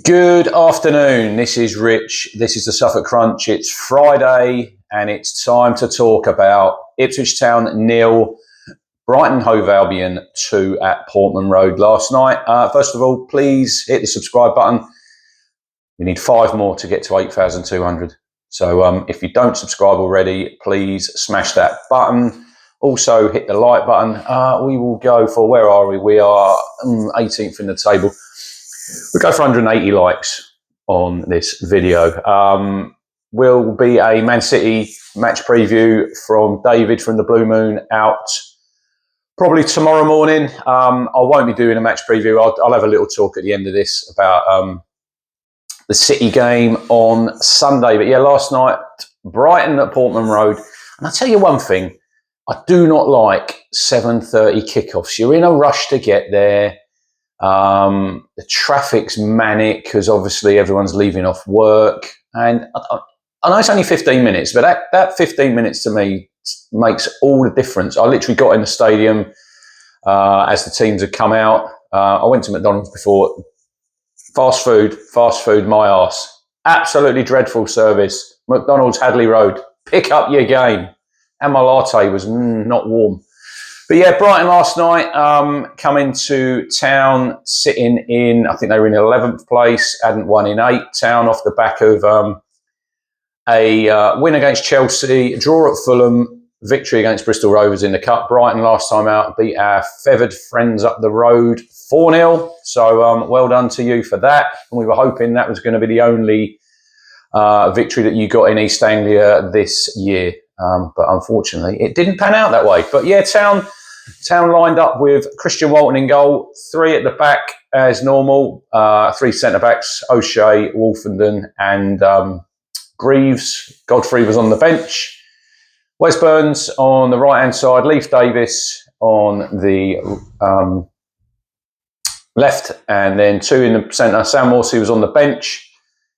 Good afternoon. This is Rich. This is the Suffolk Crunch. It's Friday and it's time to talk about Ipswich Town 0, Brighton Hove Albion 2 at Portman Road last night. First of all, please hit the subscribe button. We need 5 more to get to 8,200. So if you don't subscribe already, please smash that button. Also hit the like button. We will go for, where are we? We are 18th in the table. We'll go for 180 likes on this video. Will be a Man City match preview from David from the Blue Moon out probably tomorrow morning. I won't be doing a match preview. I'll have a little talk at the end of this about the City game on Sunday. But yeah, last night, Brighton at Portman Road. And I'll tell you one thing, I do not like 7:30 kickoffs. You're in a rush to get there. The traffic's manic because obviously everyone's leaving off work, and I know it's only 15 minutes, but that 15 minutes to me makes all the difference. I literally got in the stadium as the teams had come out. I went to McDonald's before. Fast food, my arse. Absolutely dreadful service. McDonald's Hadley Road. Pick up your game. And my latte was not warm. But yeah, Brighton last night, coming to town, sitting in, I think they were in 11th place, hadn't won in 8. Town off the back of a win against Chelsea, a draw at Fulham, victory against Bristol Rovers in the Cup. Brighton last time out beat our feathered friends up the road 4-0. So well done to you for that. And we were hoping that was going to be the only victory that you got in East Anglia this year. But unfortunately, it didn't pan out that way. But yeah, Town lined up with Christian Walton in goal, 3 at the back as normal, 3 centre-backs, O'Shea, Wolfenden and Greaves. Godfrey was on the bench. Wes Burns on the right-hand side, Leif Davis on the left, and then 2 in the centre. Sam Morsey was on the bench.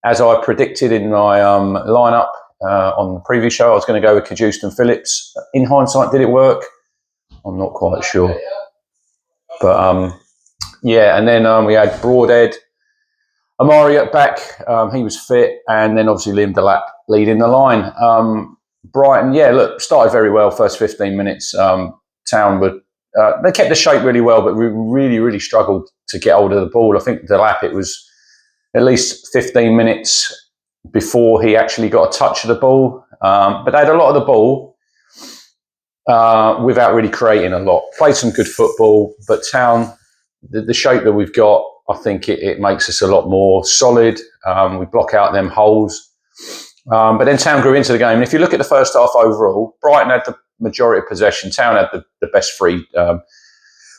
As I predicted in my lineup on the previous show, I was going to go with Cajuste and Phillips. In hindsight, did it work? I'm not quite sure. But yeah, and then we had Broadhead, Amari at back. He was fit. And then obviously Liam Delap leading the line. Brighton, yeah, look, started very well, first 15 minutes. Town would, they kept the shape really well, but we really struggled to get hold of the ball. I think Delap, it was at least 15 minutes before he actually got a touch of the ball. But they had a lot of the ball without really creating a lot. Played some good football, but Town, the shape that we've got, I think it makes us a lot more solid. We block out them holes. But then Town grew into the game. And if you look at the first half overall, Brighton had the majority of possession. Town had the best free.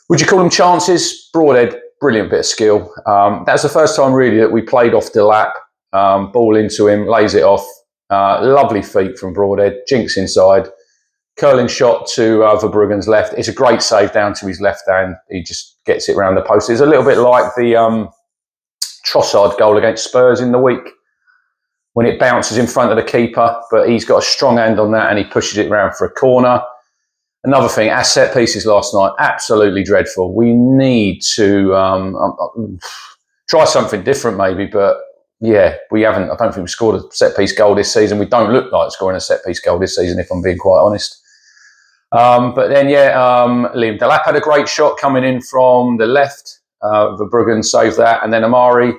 Would you call them chances? Broadhead, brilliant bit of skill. That was the first time really that we played off Delap. Ball into him, lays it off. Lovely feet from Broadhead. Jinks inside. Curling shot to Verbruggen's left. It's a great save down to his left hand. He just gets it round the post. It's a little bit like the Trossard goal against Spurs in the week when it bounces in front of the keeper, but he's got a strong hand on that and he pushes it round for a corner. Another thing, our set pieces last night, absolutely dreadful. We need to try something different maybe, but yeah, we haven't. I don't think we've scored a set piece goal this season. We don't look like scoring a set piece goal this season, if I'm being quite honest. But then, yeah, Liam Delap had a great shot coming in from the left. Verbruggen saved that. And then Amari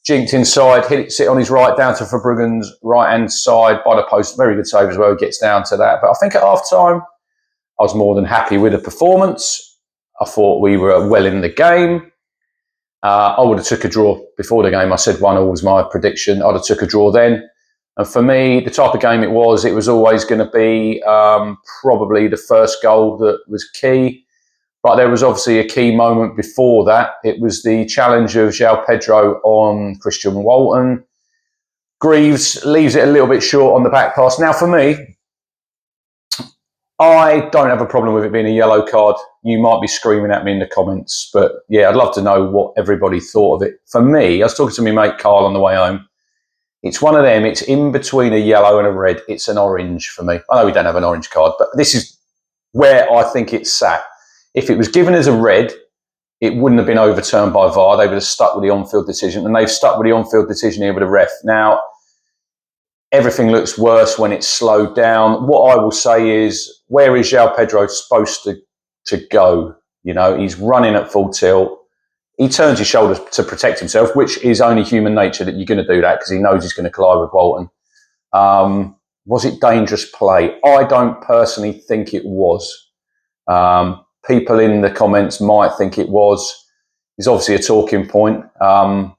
jinked inside, hits it on his right down to Verbruggen's right-hand side by the post. Very good save as well. Gets down to that. But I think at half-time, I was more than happy with the performance. I thought we were well in the game. I would have took a draw before the game. I said 1-1 was my prediction. I'd have took a draw then. And for me, the type of game it was always going to be probably the first goal that was key. But there was obviously a key moment before that. It was the challenge of João Pedro on Christian Walton. Greaves leaves it a little bit short on the back pass. Now, for me, I don't have a problem with it being a yellow card. You might be screaming at me in the comments. But yeah, I'd love to know what everybody thought of it. For me, I was talking to my mate Carl on the way home. It's one of them. It's in between a yellow and a red. It's an orange for me. I know we don't have an orange card, but this is where I think it's sat. If it was given as a red, it wouldn't have been overturned by VAR. They would have stuck with the on-field decision, and they've stuck with the on-field decision here with the ref. Now, everything looks worse when it's slowed down. What I will say is, where is João Pedro supposed to go? You know, he's running at full tilt. He turns his shoulders to protect himself, which is only human nature that you're going to do that because he knows he's going to collide with Walton. Was it dangerous play? I don't personally think it was. People in the comments might think it was. It's obviously a talking point. But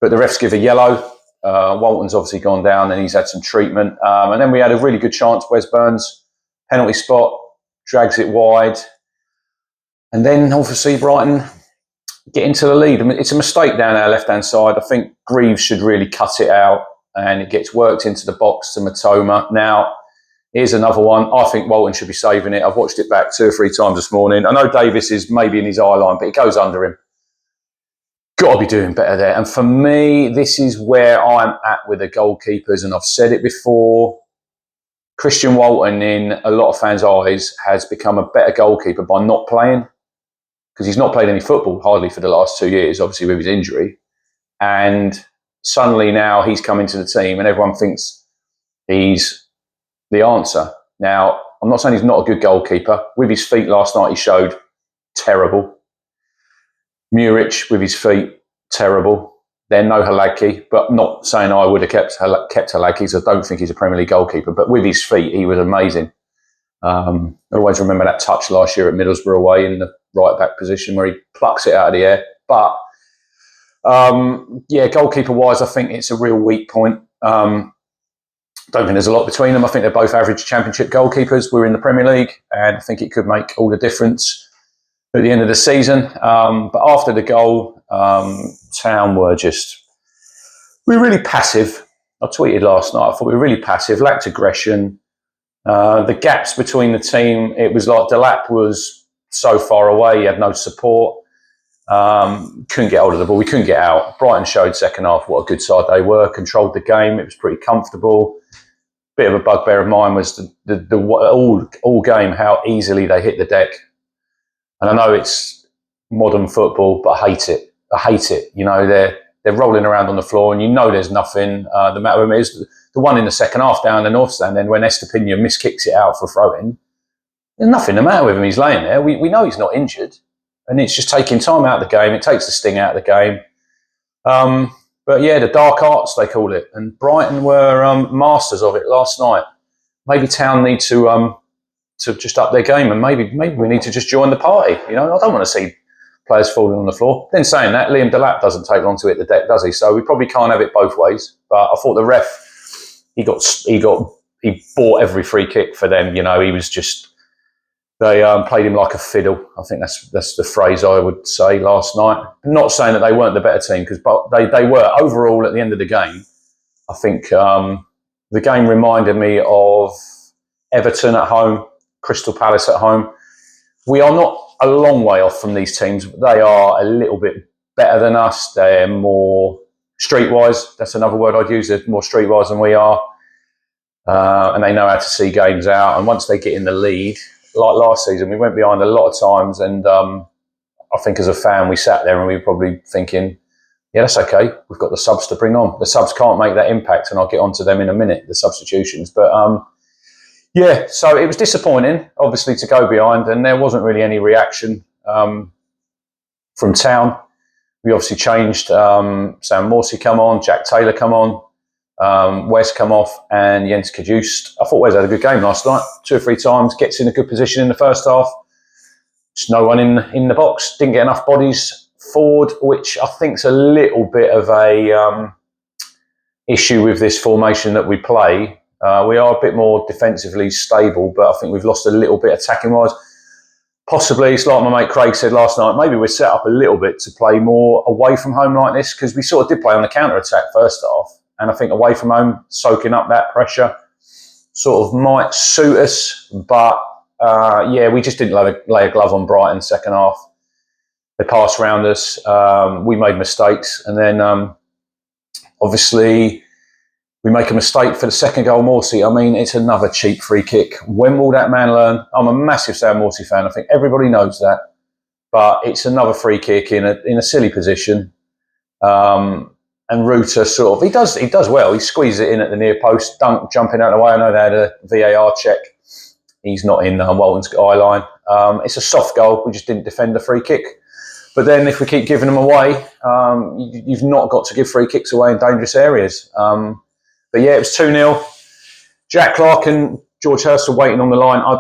the refs give a yellow. Walton's obviously gone down and he's had some treatment. And then we had a really good chance. Wes Burns, penalty spot, drags it wide. And then obviously Brighton get into the lead. I mean, it's a mistake down our left-hand side. I think Greaves should really cut it out and it gets worked into the box to Matoma. Now, here's another one. I think Walton should be saving it. I've watched it back 2 or 3 times this morning. I know Davis is maybe in his eye line, but it goes under him. Got to be doing better there. And for me, this is where I'm at with the goalkeepers. And I've said it before. Christian Walton, in a lot of fans' eyes, has become a better goalkeeper by not playing. Because he's not played any football hardly for the last 2 years, obviously with his injury. And suddenly now he's come into the team and everyone thinks he's the answer. Now, I'm not saying he's not a good goalkeeper. With his feet last night, he showed terrible. Muric with his feet, terrible. Then no Halaki, but not saying I would have kept Halaki because I don't think he's a Premier League goalkeeper. But with his feet, he was amazing. I always remember that touch last year at Middlesbrough away in the right back position where he plucks it out of the air. But yeah, goalkeeper wise, I think it's a real weak point. Don't think there's a lot between them. I think they're both average Championship goalkeepers. We're in the Premier League, and I think it could make all the difference at the end of the season. But after the goal, Town were really passive. I tweeted last night, I thought we were really passive, lacked aggression. The gaps between the team, it was like Delap was so far away, he had no support. Couldn't get hold of the ball, we couldn't get out. Brighton showed second half what a good side they were, controlled the game, it was pretty comfortable. Bit of a bugbear of mine was the all game how easily they hit the deck. And I know it's modern football, but I hate it. I hate it. You know, they're rolling around on the floor and you know there's nothing. The matter with it is the one in the second half down the north stand, then when Estepinian miskicks it out for throwing, there's nothing the matter with him. He's laying there. We know he's not injured. And it's just taking time out of the game. It takes the sting out of the game. But yeah, the dark arts, they call it. And Brighton were masters of it last night. Maybe Town need to just up their game and maybe we need to just join the party. You know, I don't want to see players falling on the floor. Then saying that, Liam Delap doesn't take long to hit the deck, does he? So we probably can't have it both ways. But I thought the ref, he bought every free kick for them. You know, he was just, they played him like a fiddle. I think that's the phrase I would say last night. Not saying that they weren't the better team, because they were. Overall, at the end of the game, I think the game reminded me of Everton at home, Crystal Palace at home. We are not a long way off from these teams. They are a little bit better than us. They're more streetwise. That's another word I'd use. They're more streetwise than we are. And they know how to see games out. And once they get in the lead, like last season, we went behind a lot of times. And I think as a fan, we sat there and we were probably thinking, yeah, that's okay. We've got the subs to bring on. The subs can't make that impact. And I'll get onto them in a minute, the substitutions. But yeah, so it was disappointing, obviously, to go behind, and there wasn't really any reaction from Town. We obviously changed. Sam Morsey come on, Jack Taylor come on, Wes come off, and Jens Kajust. I thought Wes had a good game last night, 2 or 3 times, gets in a good position in the first half. Just no one in the box, didn't get enough bodies forward, which I think is a little bit of a issue with this formation that we play. We are a bit more defensively stable, but I think we've lost a little bit attacking-wise. Possibly, it's like my mate Craig said last night, maybe we're set up a little bit to play more away from home like this, because we sort of did play on the counter-attack first half, and I think away from home, soaking up that pressure sort of might suit us, but yeah, we just didn't lay a glove on Brighton second half. They passed around us, we made mistakes, and then obviously we make a mistake for the second goal, Morsey. I mean, it's another cheap free kick. When will that man learn? I'm a massive Sam Morsey fan. I think everybody knows that. but it's another free kick in a silly position. And Ruta sort of, he does well. He squeezes it in at the near post, dunk, jumping out of the way. I know they had a VAR check. He's not in Walton's eye line. It's a soft goal. We just didn't defend the free kick. But then if we keep giving them away, you've not got to give free kicks away in dangerous areas. But yeah, it was 2-0. Jack Clark and George Hurst are waiting on the line. I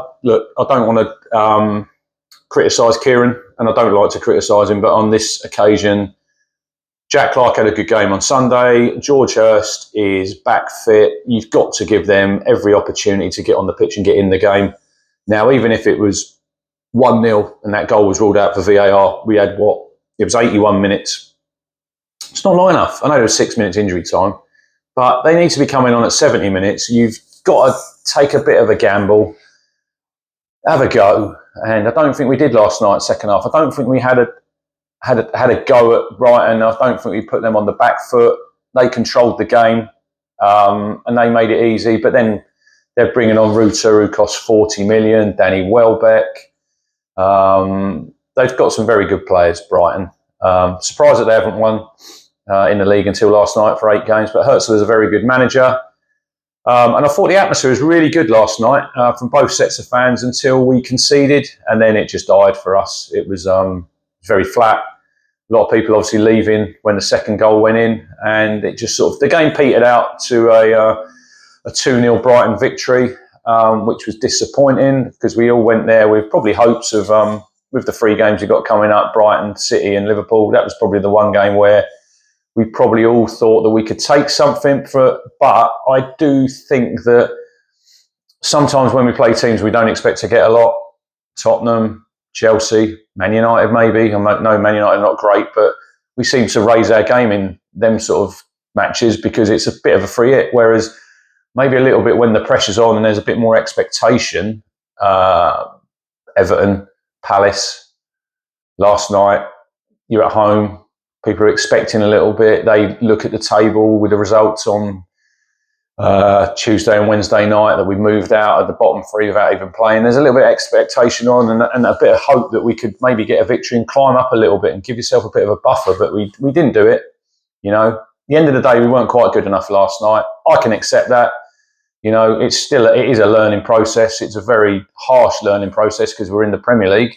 don't want to criticise Kieran, and I don't like to criticise him, but on this occasion, Jack Clark had a good game on Sunday. George Hurst is back fit. You've got to give them every opportunity to get on the pitch and get in the game. Now, even if it was 1-0 and that goal was ruled out for VAR, we had it was 81 minutes. It's not long enough. I know there was 6 minutes injury time, but they need to be coming on at 70 minutes. You've got to take a bit of a gamble, have a go. And I don't think we did last night, second half. I don't think we had a go at Brighton. I don't think we put them on the back foot. They controlled the game and they made it easy. But then they're bringing on Ruta, who costs 40 million, Danny Welbeck. They've got some very good players, Brighton. Surprised that they haven't won in the league until last night for 8 games. But Herzl is a very good manager. And I thought the atmosphere was really good last night from both sets of fans until we conceded. And then it just died for us. It was very flat. A lot of people obviously leaving when the second goal went in, and it just sort of, the game petered out to a 2-0 Brighton victory, which was disappointing because we all went there with probably hopes of, with the 3 games we've got coming up, Brighton, City and Liverpool. That was probably the one game where we probably all thought that we could take something for it. But I do think that sometimes when we play teams we don't expect to get a lot, Tottenham, Chelsea, Man United maybe. I know Man United are not great, but we seem to raise our game in them sort of matches because it's a bit of a free hit. Whereas maybe a little bit when the pressure's on and there's a bit more expectation. Everton, Palace, last night, you're at home. People are expecting a little bit. They look at the table with the results on Tuesday and Wednesday night that we moved out at the bottom 3 without even playing. There's a little bit of expectation on and a bit of hope that we could maybe get a victory and climb up a little bit and give yourself a bit of a buffer, but we didn't do it. You know, at the end of the day, we weren't quite good enough last night. I can accept that. You know, it is a learning process. It's a very harsh learning process because we're in the Premier League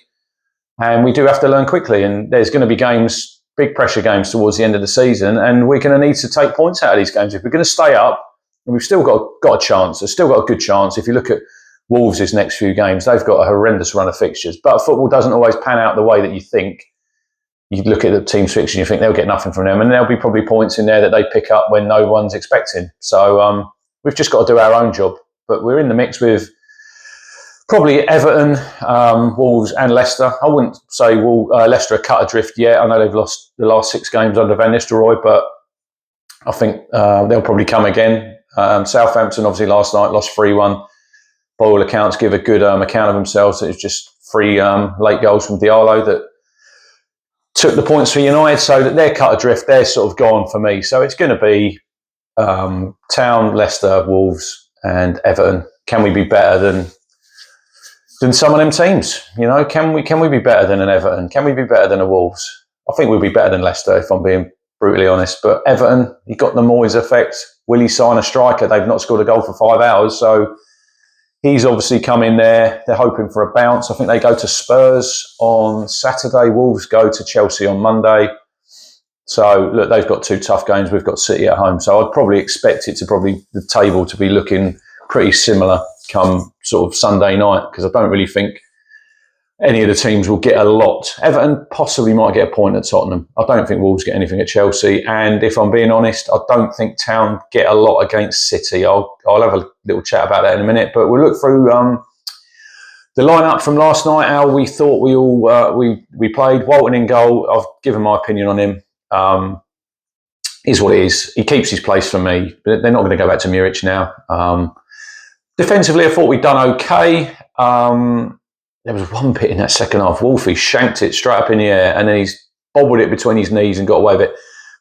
and we do have to learn quickly, and there's going to be games, big pressure games towards the end of the season, and we're going to need to take points out of these games. If we're going to stay up, and we've still got a chance. There's still got a good chance. If you look at Wolves' next few games, they've got a horrendous run of fixtures. But football doesn't always pan out the way that you think. You look at the team's fixture and you think they'll get nothing from them. And there'll be probably points in there that they pick up when no one's expecting. So we've just got to do our own job. But we're in the mix with probably Everton, Wolves and Leicester. I wouldn't say Leicester are cut adrift yet. I know they've lost the last 6 games under Van Nistelrooy, but I think they'll probably come again. Southampton, obviously, last night lost 3-1. By all accounts, give a good account of themselves. It was just 3 late goals from Diallo that took the points for United, so that they're cut adrift. They're sort of gone for me. So it's going to be Town, Leicester, Wolves, and Everton. Can we be better than some of them teams? You know, can we be better than an Everton? Can we be better than a Wolves? I think we'll be better than Leicester, if I'm being brutally honest. But Everton, you got the Moyes effect. Will he sign a striker? They've not scored a goal for 5 hours, so he's obviously come in there. They're hoping for a bounce. I think they go to Spurs on Saturday. Wolves go to Chelsea on Monday. So look, they've got 2 tough games. We've got City at home, so I'd probably expect the table to be looking pretty similar come sort of Sunday night, because I don't really think any of the teams will get a lot. Everton possibly might get a point at Tottenham. I don't think Wolves get anything at Chelsea. And if I'm being honest, I don't think Town get a lot against City. I'll have a little chat about that in a minute. But we'll look through the lineup from last night, how we thought we played. Walton in goal. I've given my opinion on him. Is what it is. He keeps his place for me. But they're not going to go back to Muric now. Defensively, I thought we'd done okay. There was one bit in that second half. Wolfie shanked it straight up in the air and then he's bobbled it between his knees and got away with it.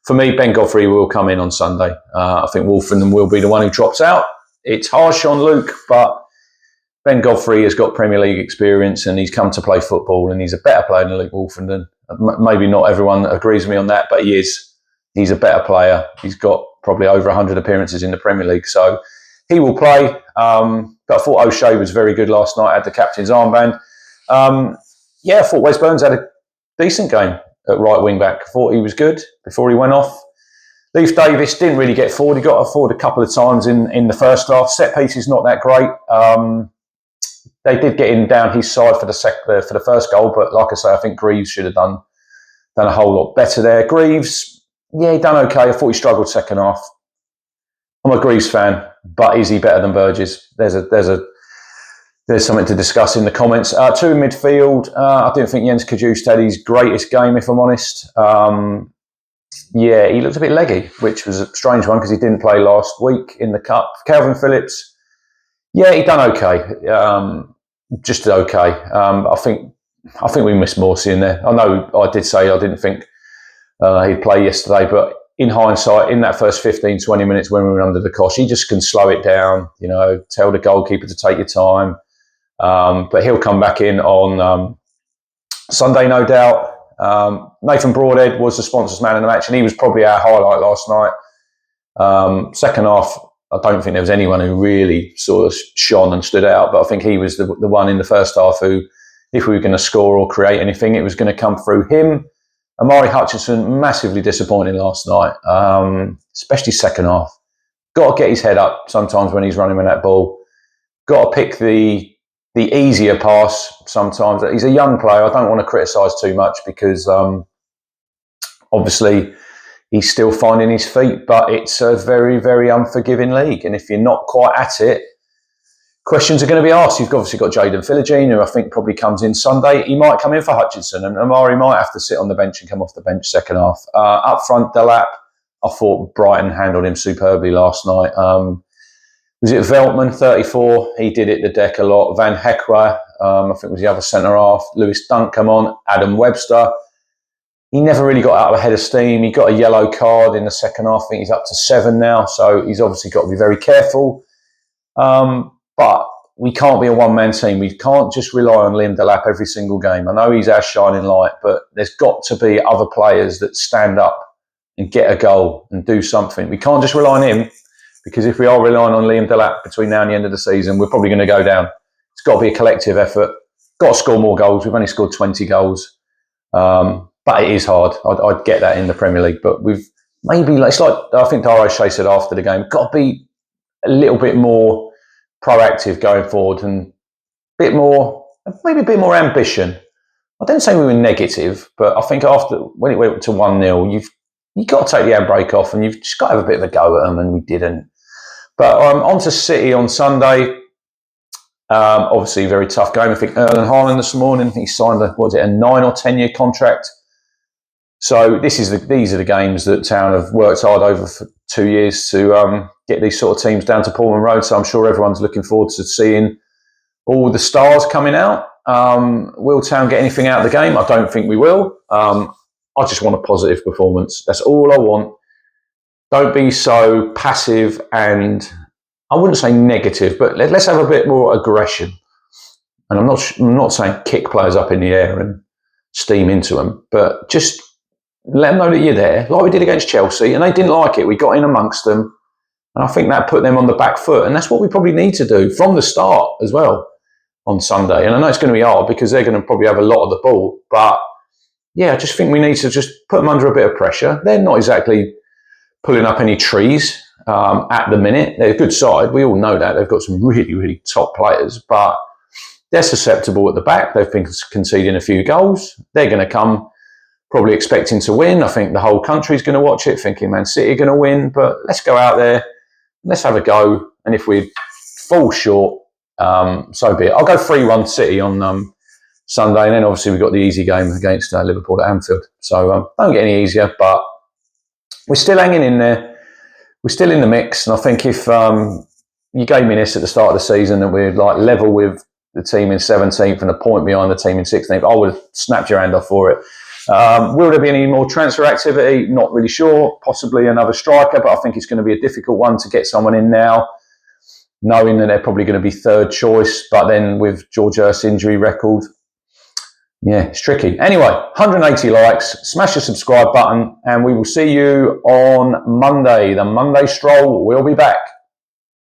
For me, Ben Godfrey will come in on Sunday. I think Wolfenden will be the one who drops out. It's harsh on Luke, but Ben Godfrey has got Premier League experience and he's come to play football and he's a better player than Luke Wolfenden. Maybe not everyone agrees with me on that, but he is. He's a better player. He's got probably over 100 appearances in the Premier League. So he will play. But I thought O'Shea was very good last night, had the captain's armband. I thought Wes Burns had a decent game at right wing back. I thought he was good before he went off. Leif Davis didn't really get forward. He got forward a couple of times in the first half. Set pieces not that great. They did get in down his side for the first goal, but like I say, I think Greaves should have done a whole lot better there. Greaves, he done okay. I thought he struggled second half. I'm a Greaves fan, but is he better than Burgess? There's something to discuss in the comments. Two in midfield. I didn't think Jens Kajust had his greatest game, if I'm honest. He looked a bit leggy, which was a strange one because he didn't play last week in the Cup. Calvin Phillips, he done okay. Just okay. I think we missed Morsey in there. I know I did say I didn't think he'd play yesterday, but in hindsight, in that first 15, 20 minutes when we were under the cosh, he just can slow it down, tell the goalkeeper to take your time. But he'll come back in on Sunday, no doubt. Nathan Broadhead was the sponsors man in the match, and he was probably our highlight last night. Second half, I don't think there was anyone who really sort of shone and stood out, but I think he was the one in the first half who, if we were going to score or create anything, it was going to come through him. Amari Hutchinson, massively disappointing last night, especially second half. Got to get his head up sometimes when he's running with that ball. Got to pick the easier pass sometimes. He's a young player. I don't want to criticise too much because obviously he's still finding his feet, but it's a very, very unforgiving league. And if you're not quite at it, questions are going to be asked. You've obviously got Jayden Philogene, who I think probably comes in Sunday. He might come in for Hutchinson, and Amari might have to sit on the bench and come off the bench second half. Up front, Delap, I thought Brighton handled him superbly last night. Was it Veltman, 34? He did it the deck a lot. Van Hecwa, I think was the other centre half. Lewis Dunk come on. Adam Webster. He never really got out of a head of steam. He got a yellow card in the second half. I think he's up to 7 now, so he's obviously got to be very careful. But we can't be a one-man team. We can't just rely on Liam Delap every single game. I know he's our shining light, but there's got to be other players that stand up and get a goal and do something. We can't just rely on him, because if we are relying on Liam Delap between now and the end of the season, we're probably going to go down. It's got to be a collective effort. Got to score more goals. We've only scored 20 goals. But it is hard. I'd get that in the Premier League. But we've it's like I think Dara Shea said after the game, got to be a little bit more proactive going forward and maybe a bit more ambition. I didn't say we were negative, but I think when it went to 1-0, you've got to take the handbrake off and you've just got to have a bit of a go at them, and we didn't. But on to City on Sunday. Obviously, a very tough game. I think Erling Haaland this morning, he signed a 9 or 10 year contract. So these are the games that Town have worked hard over for 2 years to get these sort of teams down to Pullman Road. So I'm sure everyone's looking forward to seeing all the stars coming out. Will Town get anything out of the game? I don't think we will. I just want a positive performance. That's all I want. Don't be so passive and I wouldn't say negative, but let's have a bit more aggression. And I'm not saying kick players up in the air and steam into them, but just let them know that you're there, like we did against Chelsea, and they didn't like it. We got in amongst them, and I think that put them on the back foot, and that's what we probably need to do from the start as well on Sunday. And I know it's going to be hard because they're going to probably have a lot of the ball, but yeah, I just think we need to just put them under a bit of pressure. They're not exactly pulling up any trees at the minute. They're a good side. We all know that. They've got some really, really top players, but they're susceptible at the back. They've been conceding a few goals. They're going to come probably expecting to win. I think the whole country's going to watch it, thinking Man City are going to win. But let's go out there, let's have a go. And if we fall short, so be it. I'll go 3-1 City on Sunday. And then obviously we've got the easy game against Liverpool at Anfield. So don't get any easier, but we're still hanging in there. We're still in the mix. And I think if you gave me this at the start of the season and we're like level with the team in 17th and a point behind the team in 16th, I would have snapped your hand off for it. Will there be any more transfer activity? Not really sure. Possibly another striker, but I think it's going to be a difficult one to get someone in now. knowing that they're probably going to be third choice, but then with George Hurst's injury record, yeah, it's tricky. Anyway, 180 likes, smash the subscribe button, and we will see you on Monday. The Monday Stroll will be back.